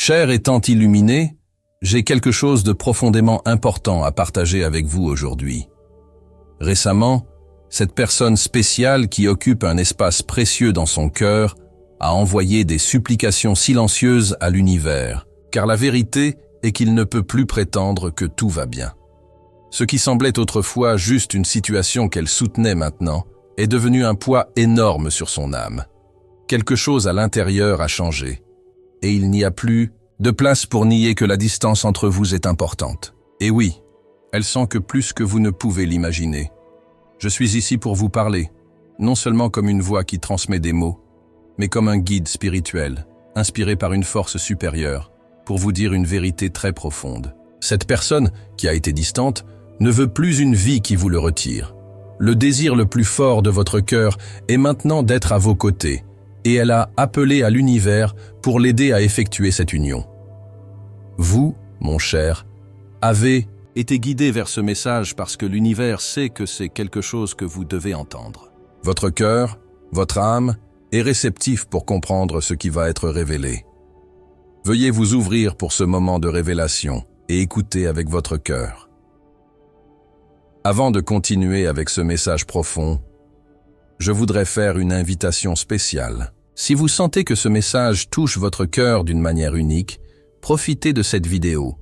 Cher étant illuminé, j'ai quelque chose de profondément important à partager avec vous aujourd'hui. Récemment, cette personne spéciale qui occupe un espace précieux dans son cœur a envoyé des supplications silencieuses à l'univers, car la vérité est qu'il ne peut plus prétendre que tout va bien. Ce qui semblait autrefois juste une situation qu'elle soutenait maintenant est devenu un poids énorme sur son âme. Quelque chose à l'intérieur a changé, et il n'y a plus de place pour nier que la distance entre vous est importante. Et oui, elle sent que plus que vous ne pouvez l'imaginer. Je suis ici pour vous parler, non seulement comme une voix qui transmet des mots, mais comme un guide spirituel, inspiré par une force supérieure, pour vous dire une vérité très profonde. Cette personne, qui a été distante, ne veut plus une vie qui vous le retire. Le désir le plus fort de votre cœur est maintenant d'être à vos côtés, et elle a appelé à l'univers pour l'aider à effectuer cette union. Vous, mon cher, avez été guidé vers ce message parce que l'univers sait que c'est quelque chose que vous devez entendre. Votre cœur, votre âme, est réceptif pour comprendre ce qui va être révélé. Veuillez vous ouvrir pour ce moment de révélation et écouter avec votre cœur. Avant de continuer avec ce message profond, je voudrais faire une invitation spéciale. Si vous sentez que ce message touche votre cœur d'une manière unique, profitez de cette vidéo.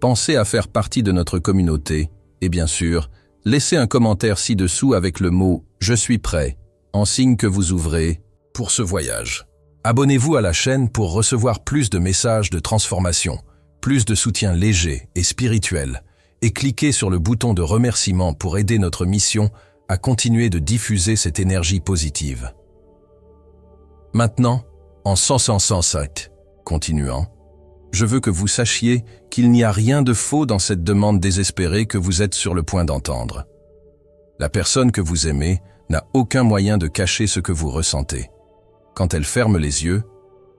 Pensez à faire partie de notre communauté et bien sûr, laissez un commentaire ci-dessous avec le mot « Je suis prêt » en signe que vous ouvrez pour ce voyage. Abonnez-vous à la chaîne pour recevoir plus de messages de transformation, plus de soutien léger et spirituel et cliquez sur le bouton de remerciement pour aider notre mission à continuer de diffuser cette énergie positive. Maintenant, en 505, continuant, je veux que vous sachiez qu'il n'y a rien de faux dans cette demande désespérée que vous êtes sur le point d'entendre. La personne que vous aimez n'a aucun moyen de cacher ce que vous ressentez. Quand elle ferme les yeux,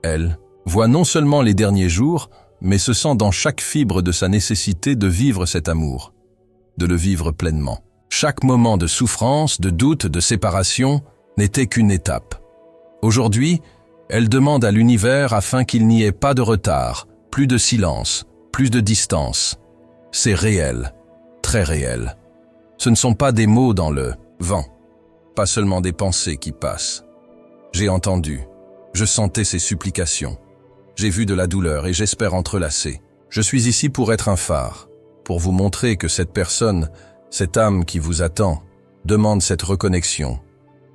elle voit non seulement les derniers jours, mais se sent dans chaque fibre de sa nécessité de vivre cet amour, de le vivre pleinement. Chaque moment de souffrance, de doute, de séparation n'était qu'une étape. Aujourd'hui, elle demande à l'univers afin qu'il n'y ait pas de retard, plus de silence, plus de distance. C'est réel, très réel. Ce ne sont pas des mots dans le vent, pas seulement des pensées qui passent. J'ai entendu, je sentais ces supplications. J'ai vu de la douleur et j'espère entrelacer. Je suis ici pour être un phare, pour vous montrer que cette personne, cette âme qui vous attend, demande cette reconnexion.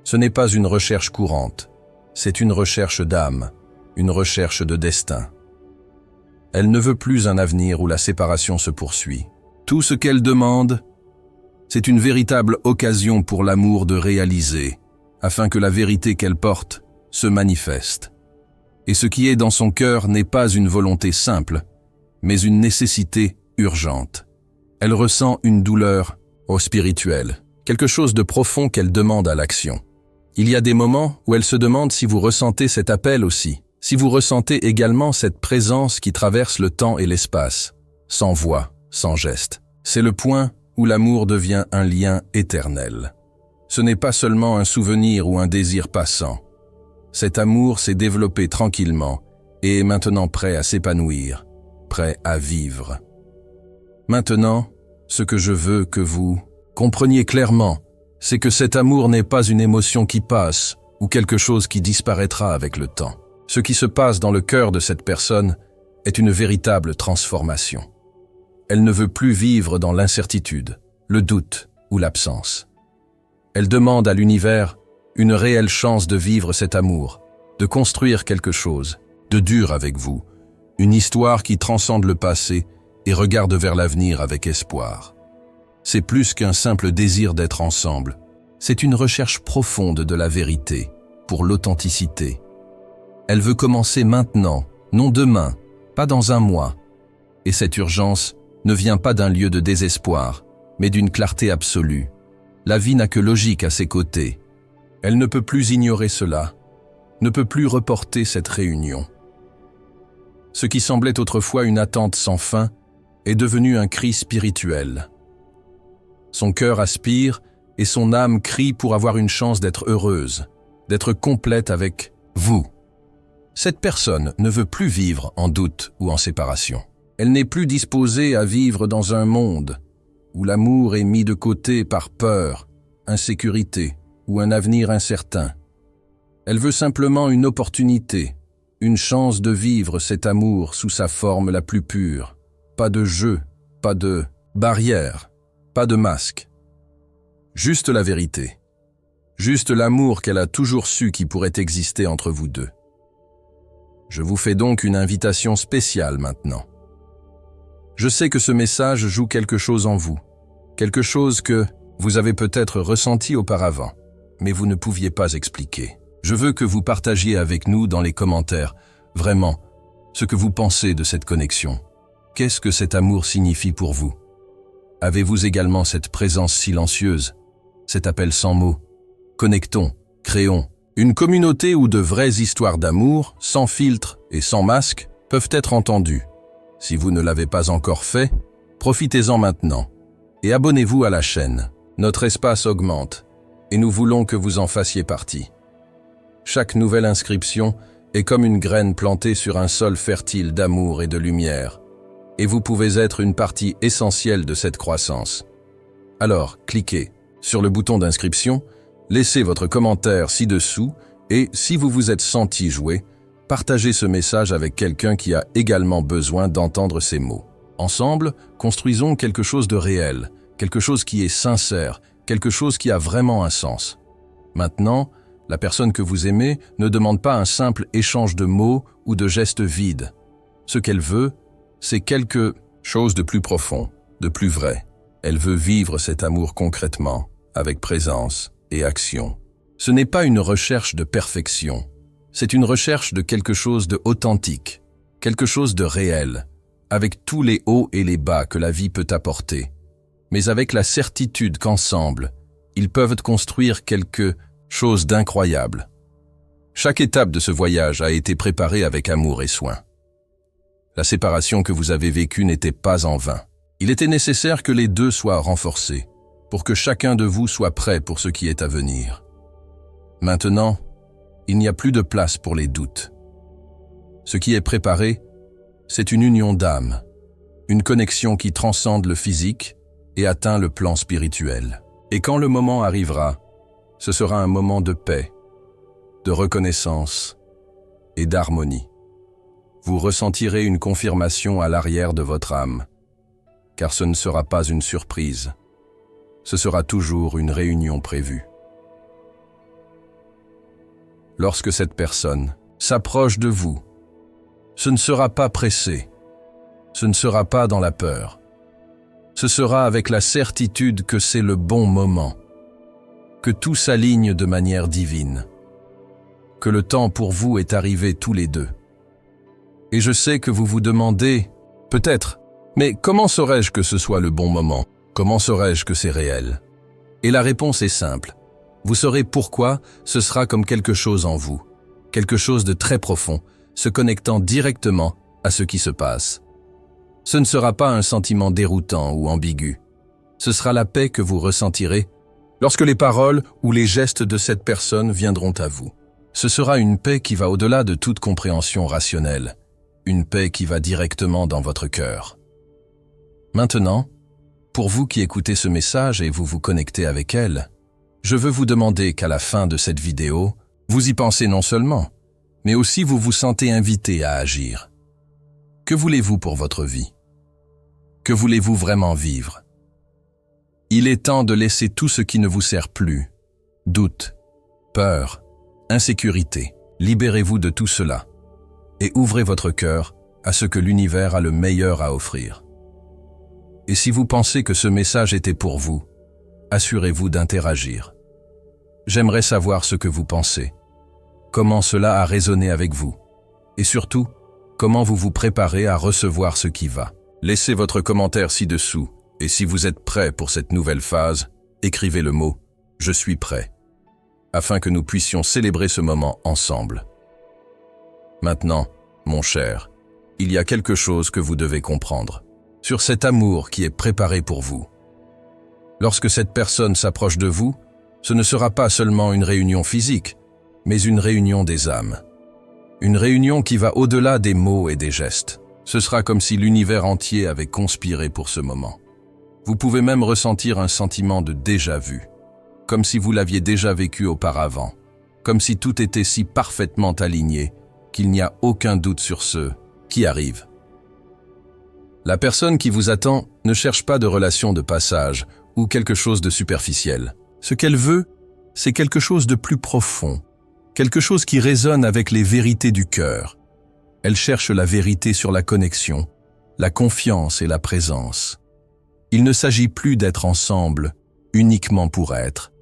Ce n'est pas une recherche courante, c'est une recherche d'âme, une recherche de destin. Elle ne veut plus un avenir où la séparation se poursuit. Tout ce qu'elle demande, c'est une véritable occasion pour l'amour de réaliser, afin que la vérité qu'elle porte se manifeste. Et ce qui est dans son cœur n'est pas une volonté simple, mais une nécessité urgente. Elle ressent une douleur spirituelle, quelque chose de profond qu'elle demande à l'action. Il y a des moments où elle se demande si vous ressentez cet appel aussi, si vous ressentez également cette présence qui traverse le temps et l'espace, sans voix, sans geste. C'est le point où l'amour devient un lien éternel. Ce n'est pas seulement un souvenir ou un désir passant. Cet amour s'est développé tranquillement et est maintenant prêt à s'épanouir, prêt à vivre. Maintenant, ce que je veux que vous compreniez clairement, c'est que cet amour n'est pas une émotion qui passe ou quelque chose qui disparaîtra avec le temps. Ce qui se passe dans le cœur de cette personne est une véritable transformation. Elle ne veut plus vivre dans l'incertitude, le doute ou l'absence. Elle demande à l'univers une réelle chance de vivre cet amour, de construire quelque chose de dur avec vous, une histoire qui transcende le passé et regarde vers l'avenir avec espoir. C'est plus qu'un simple désir d'être ensemble, c'est une recherche profonde de la vérité, pour l'authenticité. Elle veut commencer maintenant, non demain, pas dans un mois. Et cette urgence ne vient pas d'un lieu de désespoir, mais d'une clarté absolue. La vie n'a que logique à ses côtés. Elle ne peut plus ignorer cela, ne peut plus reporter cette réunion. Ce qui semblait autrefois une attente sans fin est devenu un cri spirituel. Son cœur aspire et son âme crie pour avoir une chance d'être heureuse, d'être complète avec vous. Cette personne ne veut plus vivre en doute ou en séparation. Elle n'est plus disposée à vivre dans un monde où l'amour est mis de côté par peur, insécurité ou un avenir incertain. Elle veut simplement une opportunité, une chance de vivre cet amour sous sa forme la plus pure. Pas de jeu, pas de barrière, pas de masque. Juste la vérité. Juste l'amour qu'elle a toujours su qui pourrait exister entre vous deux. Je vous fais donc une invitation spéciale maintenant. Je sais que ce message joue quelque chose en vous, quelque chose que vous avez peut-être ressenti auparavant, mais vous ne pouviez pas expliquer. Je veux que vous partagiez avec nous dans les commentaires, vraiment, ce que vous pensez de cette connexion. Qu'est-ce que cet amour signifie pour vous? Avez-vous également cette présence silencieuse, cet appel sans mots? Connectons, créons une communauté où de vraies histoires d'amour, sans filtre et sans masque, peuvent être entendues. Si vous ne l'avez pas encore fait, profitez-en maintenant et abonnez-vous à la chaîne. Notre espace augmente et nous voulons que vous en fassiez partie. Chaque nouvelle inscription est comme une graine plantée sur un sol fertile d'amour et de lumière, et vous pouvez être une partie essentielle de cette croissance. Alors, cliquez sur le bouton d'inscription, laissez votre commentaire ci-dessous et, si vous vous êtes senti jouer, partagez ce message avec quelqu'un qui a également besoin d'entendre ces mots. Ensemble, construisons quelque chose de réel, quelque chose qui est sincère, quelque chose qui a vraiment un sens. Maintenant, la personne que vous aimez ne demande pas un simple échange de mots ou de gestes vides. Ce qu'elle veut, c'est quelque chose de plus profond, de plus vrai. Elle veut vivre cet amour concrètement, avec présence et action. Ce n'est pas une recherche de perfection. C'est une recherche de quelque chose de authentique, quelque chose de réel, avec tous les hauts et les bas que la vie peut apporter, mais avec la certitude qu'ensemble, ils peuvent construire quelque chose d'incroyable. Chaque étape de ce voyage a été préparée avec amour et soin. La séparation que vous avez vécue n'était pas en vain. Il était nécessaire que les deux soient renforcés, pour que chacun de vous soit prêt pour ce qui est à venir. Maintenant, il n'y a plus de place pour les doutes. Ce qui est préparé, c'est une union d'âme, une connexion qui transcende le physique et atteint le plan spirituel. Et quand le moment arrivera, ce sera un moment de paix, de reconnaissance et d'harmonie. Vous ressentirez une confirmation à l'arrière de votre âme, car ce ne sera pas une surprise, ce sera toujours une réunion prévue. Lorsque cette personne s'approche de vous, ce ne sera pas pressé, ce ne sera pas dans la peur, ce sera avec la certitude que c'est le bon moment, que tout s'aligne de manière divine, que le temps pour vous est arrivé tous les deux. Et je sais que vous vous demandez, peut-être, mais comment saurais-je que ce soit le bon moment? Comment saurais-je que c'est réel? Et la réponse est simple. Vous saurez pourquoi ce sera comme quelque chose en vous, quelque chose de très profond, se connectant directement à ce qui se passe. Ce ne sera pas un sentiment déroutant ou ambigu. Ce sera la paix que vous ressentirez lorsque les paroles ou les gestes de cette personne viendront à vous. Ce sera une paix qui va au-delà de toute compréhension rationnelle, une paix qui va directement dans votre cœur. Maintenant, pour vous qui écoutez ce message et vous vous connectez avec elle, je veux vous demander qu'à la fin de cette vidéo, vous y pensez non seulement, mais aussi vous vous sentez invité à agir. Que voulez-vous pour votre vie? Que voulez-vous vraiment vivre? Il est temps de laisser tout ce qui ne vous sert plus. Doute, peur, insécurité. Libérez-vous de tout cela et ouvrez votre cœur à ce que l'univers a le meilleur à offrir. Et si vous pensez que ce message était pour vous, assurez-vous d'interagir. J'aimerais savoir ce que vous pensez, comment cela a résonné avec vous, et surtout, comment vous vous préparez à recevoir ce qui va. Laissez votre commentaire ci-dessous, et si vous êtes prêt pour cette nouvelle phase, écrivez le mot « Je suis prêt », afin que nous puissions célébrer ce moment ensemble. Maintenant, mon cher, il y a quelque chose que vous devez comprendre, sur cet amour qui est préparé pour vous. Lorsque cette personne s'approche de vous, ce ne sera pas seulement une réunion physique, mais une réunion des âmes. Une réunion qui va au-delà des mots et des gestes. Ce sera comme si l'univers entier avait conspiré pour ce moment. Vous pouvez même ressentir un sentiment de déjà-vu, comme si vous l'aviez déjà vécu auparavant, comme si tout était si parfaitement aligné qu'il n'y a aucun doute sur ce qui arrive. La personne qui vous attend ne cherche pas de relation de passage ou quelque chose de superficiel. Ce qu'elle veut, c'est quelque chose de plus profond, quelque chose qui résonne avec les vérités du cœur. Elle cherche la vérité sur la connexion, la confiance et la présence. Il ne s'agit plus d'être ensemble, uniquement pour être,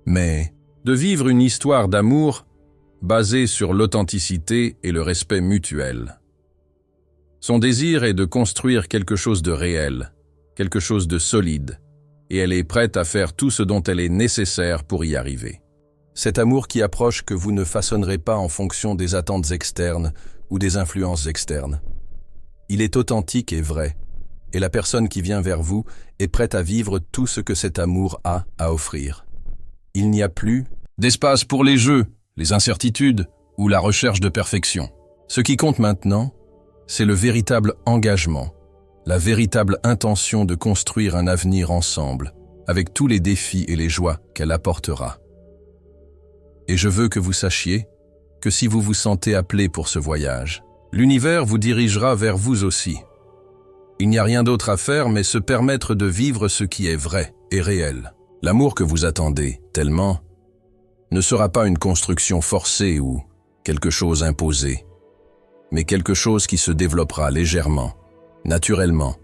mais de vivre une histoire d'amour basée sur l'authenticité et le respect mutuel. Son désir est de construire quelque chose de réel, quelque chose de solide, et elle est prête à faire tout ce dont elle est nécessaire pour y arriver. Cet amour qui approche que vous ne façonnerez pas en fonction des attentes externes ou des influences externes. Il est authentique et vrai, et la personne qui vient vers vous est prête à vivre tout ce que cet amour a à offrir. Il n'y a plus d'espace pour les jeux, les incertitudes ou la recherche de perfection. Ce qui compte maintenant, c'est le véritable engagement, la véritable intention de construire un avenir ensemble, avec tous les défis et les joies qu'elle apportera. Et je veux que vous sachiez que si vous vous sentez appelé pour ce voyage, l'univers vous dirigera vers vous aussi. Il n'y a rien d'autre à faire mais se permettre de vivre ce qui est vrai et réel. L'amour que vous attendez tellement ne sera pas une construction forcée ou quelque chose imposé, mais quelque chose qui se développera légèrement, naturellement,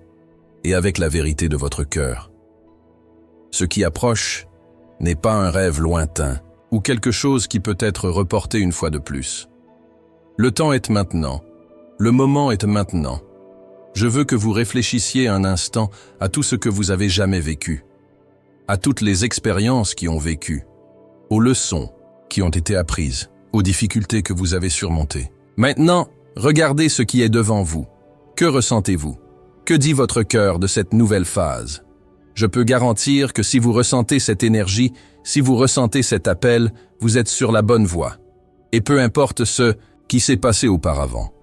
et avec la vérité de votre cœur. Ce qui approche n'est pas un rêve lointain, ou quelque chose qui peut être reporté une fois de plus. Le temps est maintenant, le moment est maintenant. Je veux que vous réfléchissiez un instant à tout ce que vous avez jamais vécu, à toutes les expériences qui ont vécu, aux leçons qui ont été apprises, aux difficultés que vous avez surmontées. Maintenant, regardez ce qui est devant vous. Que ressentez-vous? Que dit votre cœur de cette nouvelle phase? Je peux garantir que si vous ressentez cette énergie, si vous ressentez cet appel, vous êtes sur la bonne voie. Et peu importe ce qui s'est passé auparavant.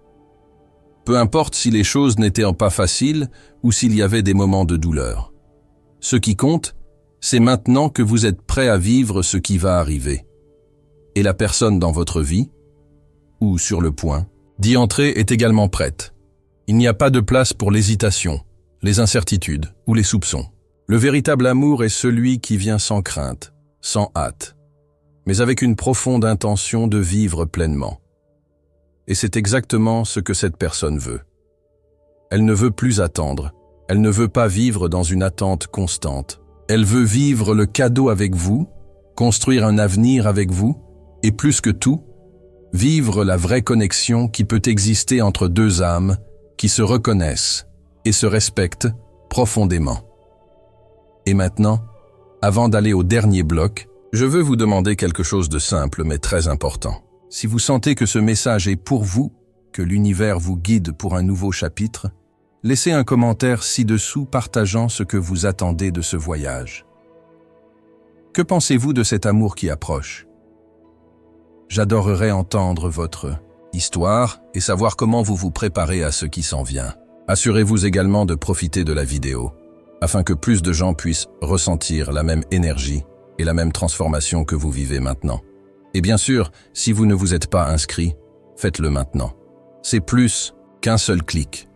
Peu importe si les choses n'étaient pas faciles ou s'il y avait des moments de douleur. Ce qui compte, c'est maintenant que vous êtes prêt à vivre ce qui va arriver. Et la personne dans votre vie, ou sur le point, d'y entrer est également prête. Il n'y a pas de place pour l'hésitation, les incertitudes ou les soupçons. Le véritable amour est celui qui vient sans crainte, sans hâte, mais avec une profonde intention de vivre pleinement. Et c'est exactement ce que cette personne veut. Elle ne veut plus attendre, elle ne veut pas vivre dans une attente constante. Elle veut vivre le cadeau avec vous, construire un avenir avec vous, et plus que tout, vivre la vraie connexion qui peut exister entre deux âmes qui se reconnaissent et se respectent profondément. Et maintenant, avant d'aller au dernier bloc, je veux vous demander quelque chose de simple mais très important. Si vous sentez que ce message est pour vous, que l'univers vous guide pour un nouveau chapitre, laissez un commentaire ci-dessous partageant ce que vous attendez de ce voyage. Que pensez-vous de cet amour qui approche? J'adorerais entendre votre histoire et savoir comment vous vous préparez à ce qui s'en vient. Assurez-vous également de profiter de la vidéo, afin que plus de gens puissent ressentir la même énergie et la même transformation que vous vivez maintenant. Et bien sûr, si vous ne vous êtes pas inscrit, faites-le maintenant. C'est plus qu'un seul clic.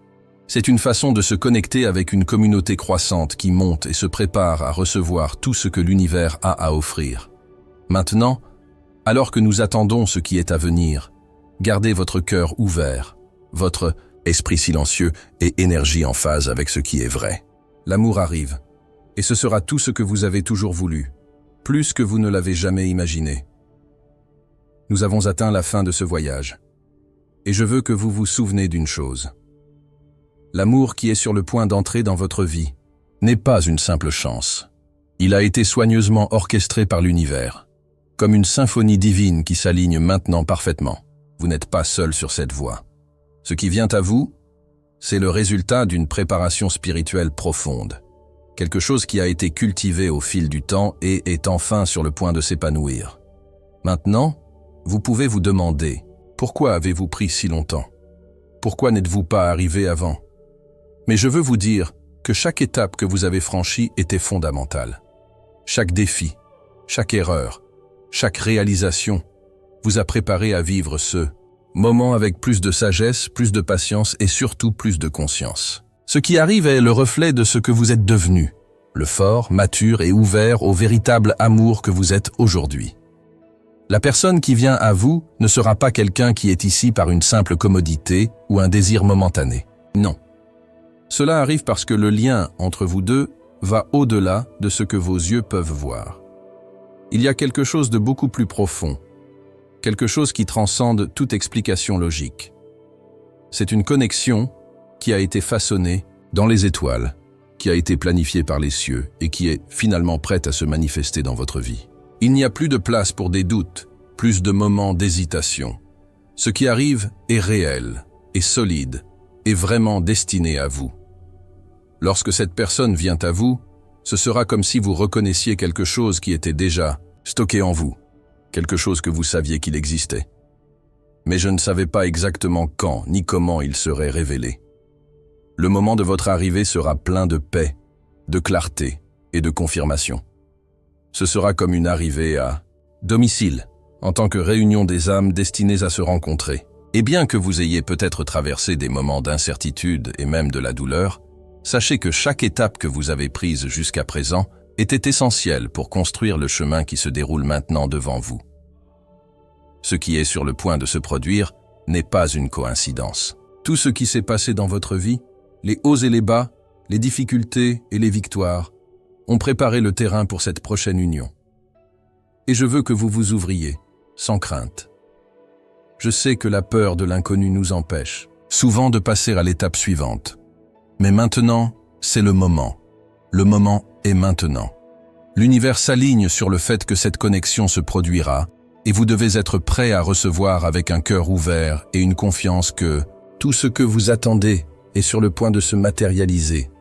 C'est une façon de se connecter avec une communauté croissante qui monte et se prépare à recevoir tout ce que l'univers a à offrir. Maintenant, alors que nous attendons ce qui est à venir, gardez votre cœur ouvert, votre esprit silencieux et énergie en phase avec ce qui est vrai. L'amour arrive, et ce sera tout ce que vous avez toujours voulu, plus que vous ne l'avez jamais imaginé. Nous avons atteint la fin de ce voyage, et je veux que vous vous souveniez d'une chose. L'amour qui est sur le point d'entrer dans votre vie n'est pas une simple chance. Il a été soigneusement orchestré par l'univers, comme une symphonie divine qui s'aligne maintenant parfaitement. Vous n'êtes pas seul sur cette voie. Ce qui vient à vous, c'est le résultat d'une préparation spirituelle profonde, quelque chose qui a été cultivé au fil du temps et est enfin sur le point de s'épanouir. Maintenant, vous pouvez vous demander, Pourquoi avez-vous pris si longtemps? Pourquoi n'êtes-vous pas arrivé avant? Mais je veux vous dire que chaque étape que vous avez franchie était fondamentale. Chaque défi, chaque erreur, chaque réalisation vous a préparé à vivre ce moment avec plus de sagesse, plus de patience et surtout plus de conscience. Ce qui arrive est le reflet de ce que vous êtes devenu, le fort, mature et ouvert au véritable amour que vous êtes aujourd'hui. La personne qui vient à vous ne sera pas quelqu'un qui est ici par une simple commodité ou un désir momentané. Non. Cela arrive parce que le lien entre vous deux va au-delà de ce que vos yeux peuvent voir. Il y a quelque chose de beaucoup plus profond, quelque chose qui transcende toute explication logique. C'est une connexion qui a été façonnée dans les étoiles, qui a été planifiée par les cieux et qui est finalement prête à se manifester dans votre vie. Il n'y a plus de place pour des doutes, plus de moments d'hésitation. Ce qui arrive est réel, est solide, est vraiment destiné à vous. Lorsque cette personne vient à vous, ce sera comme si vous reconnaissiez quelque chose qui était déjà stocké en vous, quelque chose que vous saviez qu'il existait. Mais je ne savais pas exactement quand ni comment il serait révélé. Le moment de votre arrivée sera plein de paix, de clarté et de confirmation. Ce sera comme une arrivée à domicile, en tant que réunion des âmes destinées à se rencontrer. Et bien que vous ayez peut-être traversé des moments d'incertitude et même de la douleur, sachez que chaque étape que vous avez prise jusqu'à présent était essentielle pour construire le chemin qui se déroule maintenant devant vous. Ce qui est sur le point de se produire n'est pas une coïncidence. Tout ce qui s'est passé dans votre vie, les hauts et les bas, les difficultés et les victoires, ont préparé le terrain pour cette prochaine union. Et je veux que vous vous ouvriez, sans crainte. Je sais que la peur de l'inconnu nous empêche, souvent de passer à l'étape suivante. Mais maintenant, c'est le moment. Le moment est maintenant. L'univers s'aligne sur le fait que cette connexion se produira, et vous devez être prêt à recevoir avec un cœur ouvert et une confiance que tout ce que vous attendez est sur le point de se matérialiser.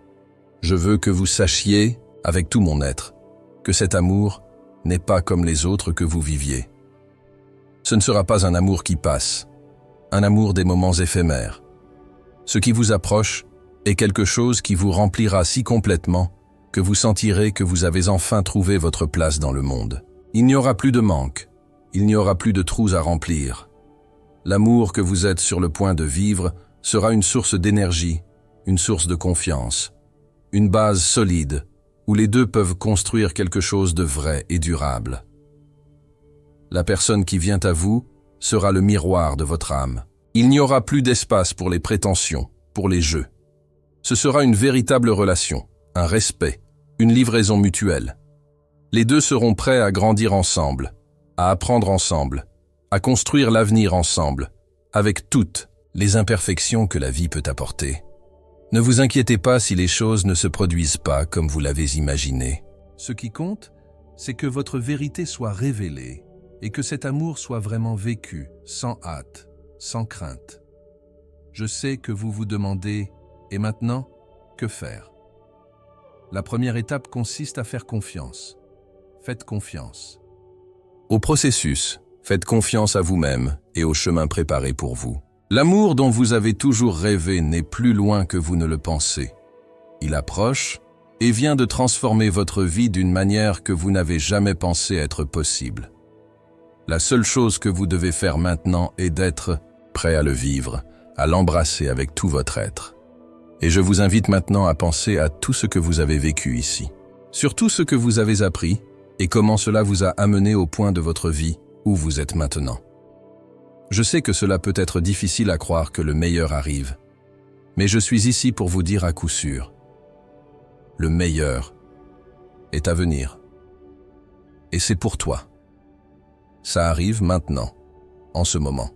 Je veux que vous sachiez, avec tout mon être, que cet amour n'est pas comme les autres que vous viviez. Ce ne sera pas un amour qui passe, un amour des moments éphémères. Ce qui vous approche est quelque chose qui vous remplira si complètement que vous sentirez que vous avez enfin trouvé votre place dans le monde. Il n'y aura plus de manque, il n'y aura plus de trous à remplir. L'amour que vous êtes sur le point de vivre sera une source d'énergie, une source de confiance, une base solide où les deux peuvent construire quelque chose de vrai et durable. La personne qui vient à vous sera le miroir de votre âme. Il n'y aura plus d'espace pour les prétentions, pour les jeux. Ce sera une véritable relation, un respect, une livraison mutuelle. Les deux seront prêts à grandir ensemble, à apprendre ensemble, à construire l'avenir ensemble, avec toutes les imperfections que la vie peut apporter. Ne vous inquiétez pas si les choses ne se produisent pas comme vous l'avez imaginé. Ce qui compte, c'est que votre vérité soit révélée et que cet amour soit vraiment vécu, sans hâte, sans crainte. Je sais que vous vous demandez « Et maintenant, que faire ?» La première étape consiste à faire confiance. Faites confiance. Au processus, faites confiance à vous-même et au chemin préparé pour vous. L'amour dont vous avez toujours rêvé n'est plus loin que vous ne le pensez. Il approche et vient de transformer votre vie d'une manière que vous n'avez jamais pensé être possible. La seule chose que vous devez faire maintenant est d'être prêt à le vivre, à l'embrasser avec tout votre être. Et je vous invite maintenant à penser à tout ce que vous avez vécu ici, sur tout ce que vous avez appris et comment cela vous a amené au point de votre vie où vous êtes maintenant. Je sais que cela peut être difficile à croire que le meilleur arrive, mais je suis ici pour vous dire à coup sûr, le meilleur est à venir. Et c'est pour toi. Ça arrive maintenant, en ce moment.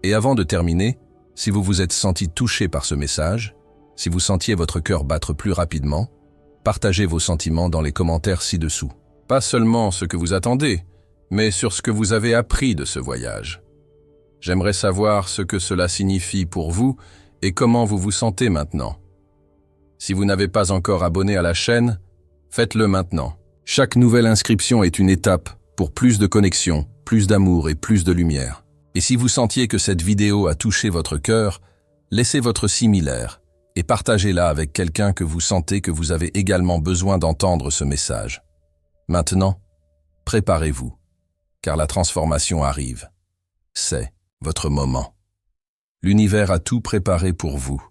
Et avant de terminer, si vous vous êtes senti touché par ce message, si vous sentiez votre cœur battre plus rapidement, partagez vos sentiments dans les commentaires ci-dessous. Pas seulement ce que vous attendez, mais sur ce que vous avez appris de ce voyage. J'aimerais savoir ce que cela signifie pour vous et comment vous vous sentez maintenant. Si vous n'avez pas encore abonné à la chaîne, faites-le maintenant. Chaque nouvelle inscription est une étape pour plus de connexion, plus d'amour et plus de lumière. Et si vous sentiez que cette vidéo a touché votre cœur, laissez votre similaire et partagez-la avec quelqu'un que vous sentez que vous avez également besoin d'entendre ce message. Maintenant, préparez-vous, car la transformation arrive. C'est votre moment. L'univers a tout préparé pour vous.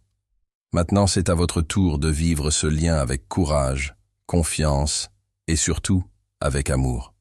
Maintenant, c'est à votre tour de vivre ce lien avec courage, confiance et surtout avec amour.